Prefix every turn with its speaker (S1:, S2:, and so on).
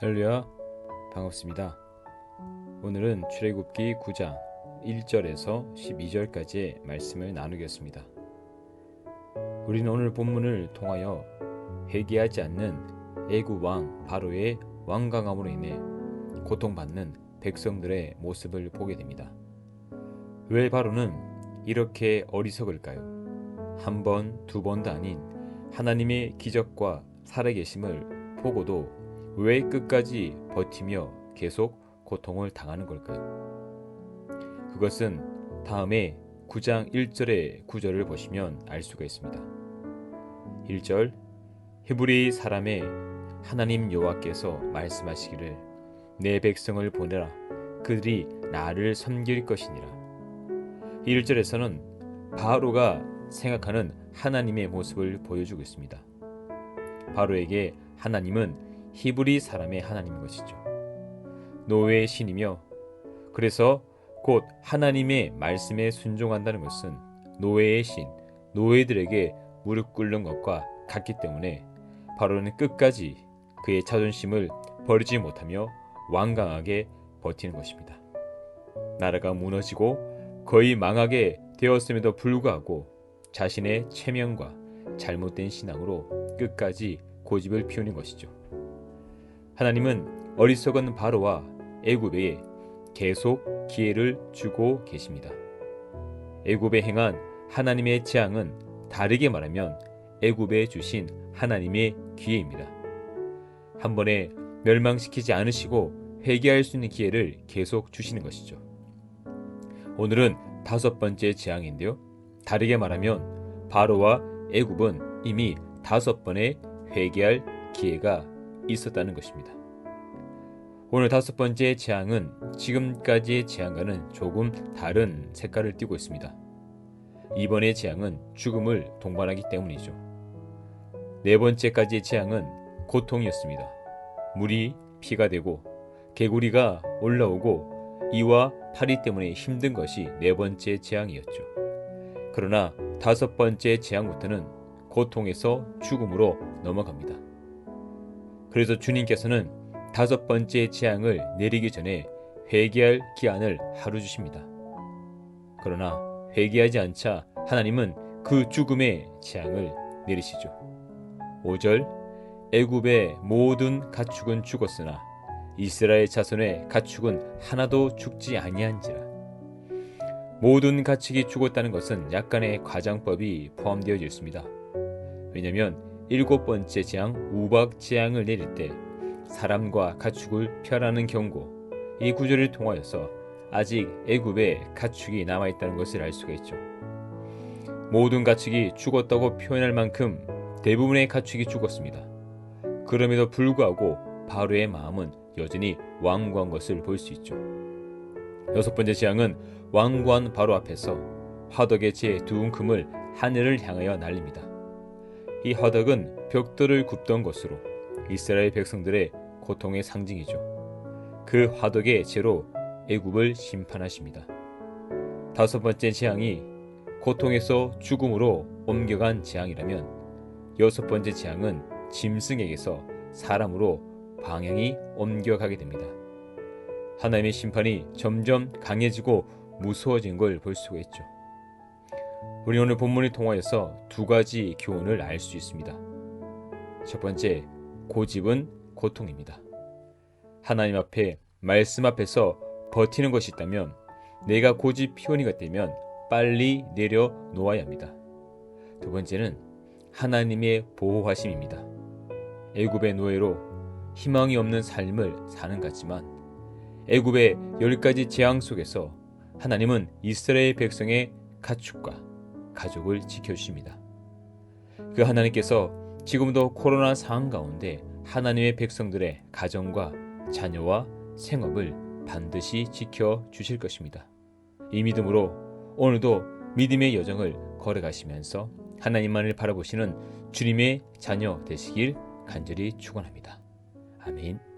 S1: 할렐루야, 반갑습니다. 오늘은 출애굽기 9장 1절에서 12절까지의 말씀을 나누겠습니다. 우리는 오늘 본문을 통하여 회개하지 않는 애굽 왕 바로의 완강함으로 인해 고통받는 백성들의 모습을 보게 됩니다. 왜 바로는 이렇게 어리석을까요? 한 번, 두 번도 아닌 하나님의 기적과 살아계심을 보고도 왜 끝까지 버티며 계속 고통을 당하는 걸까요? 그것은 다음에 9장 1절의 구절을 보시면 알 수가 있습니다. 1절, 히브리 사람의 하나님 여호와께서 말씀하시기를 내 백성을 보내라 그들이 나를 섬길 것이니라. 1절에서는 바로가 생각하는 하나님의 모습을 보여주고 있습니다. 바로에게 하나님은 히브리 사람의 하나님인 것이죠. 노예의 신이며, 그래서 곧 하나님의 말씀에 순종한다는 것은 노예의 신, 노예들에게 무릎 꿇는 것과 같기 때문에 바로는 끝까지 그의 자존심을 버리지 못하며 완강하게 버티는 것입니다. 나라가 무너지고 거의 망하게 되었음에도 불구하고 자신의 체면과 잘못된 신앙으로 끝까지 고집을 피우는 것이죠. 하나님은 어리석은 바로와 애굽에 계속 기회를 주고 계십니다. 애굽에 행한 하나님의 재앙은 다르게 말하면 애굽에 주신 하나님의 기회입니다. 한 번에 멸망시키지 않으시고 회개할 수 있는 기회를 계속 주시는 것이죠. 오늘은 5번째 재앙인데요. 다르게 말하면 바로와 애굽은 이미 5번의 회개할 기회가 있었다는 것입니다. 오늘 5번째 재앙은 지금까지의 재앙과는 조금 다른 색깔을 띠고 있습니다. 이번의 재앙은 죽음을 동반하기 때문이죠. 4번째까지의 재앙은 고통이었습니다. 물이 피가 되고 개구리가 올라오고 이와 파리 때문에 힘든 것이 4번째 재앙이었죠. 그러나 5번째 재앙부터는 고통에서 죽음으로 넘어갑니다. 그래서 주님께서는 5번째 재앙을 내리기 전에 회개할 기한을 하루 주십니다. 그러나 회개하지 않자 하나님은 그 죽음의 재앙을 내리시죠. 5절, 애굽의 모든 가축은 죽었으나 이스라엘 자손의 가축은 하나도 죽지 아니한지라. 모든 가축이 죽었다는 것은 약간의 과장법이 포함되어 있습니다. 왜냐하면 7번째 재앙 우박 재앙을 내릴 때 사람과 가축을 펴라는 경고, 이 구절을 통하여서 아직 애굽에 가축이 남아있다는 것을 알 수가 있죠. 모든 가축이 죽었다고 표현할 만큼 대부분의 가축이 죽었습니다. 그럼에도 불구하고 바로의 마음은 여전히 완고한 것을 볼 수 있죠. 6번째 재앙은 완고한 바로 앞에서 화덕의 제2 움큼을 하늘을 향하여 날립니다. 이 화덕은 벽돌을 굽던 것으로 이스라엘 백성들의 고통의 상징이죠. 그 화덕의 재로 애굽을 심판하십니다. 5번째 재앙이 고통에서 죽음으로 옮겨간 재앙이라면 6번째 재앙은 짐승에게서 사람으로 방향이 옮겨가게 됩니다. 하나님의 심판이 점점 강해지고 무서워진 걸 볼 수가 있죠. 우리 오늘 본문을 통하여서 2가지 교훈을 알 수 있습니다. 첫 번째, 고집은 고통입니다. 하나님 앞에, 말씀 앞에서 버티는 것이 있다면 내가 고집 피우니가 되면 빨리 내려놓아야 합니다. 두 번째는 하나님의 보호하심입니다. 애굽의 노예로 희망이 없는 삶을 사는 것 같지만 애굽의 10가지 재앙 속에서 하나님은 이스라엘 백성의 가축과 가족을 지켜주십니다. 그 하나님께서 지금도 코로나 상황 가운데 하나님의 백성들의 가정과 자녀와 생업을 반드시 지켜주실 것입니다. 이 믿음으로 오늘도 믿음의 여정을 걸어가시면서 하나님만을 바라보시는 주님의 자녀 되시길 간절히 축원합니다. 아멘.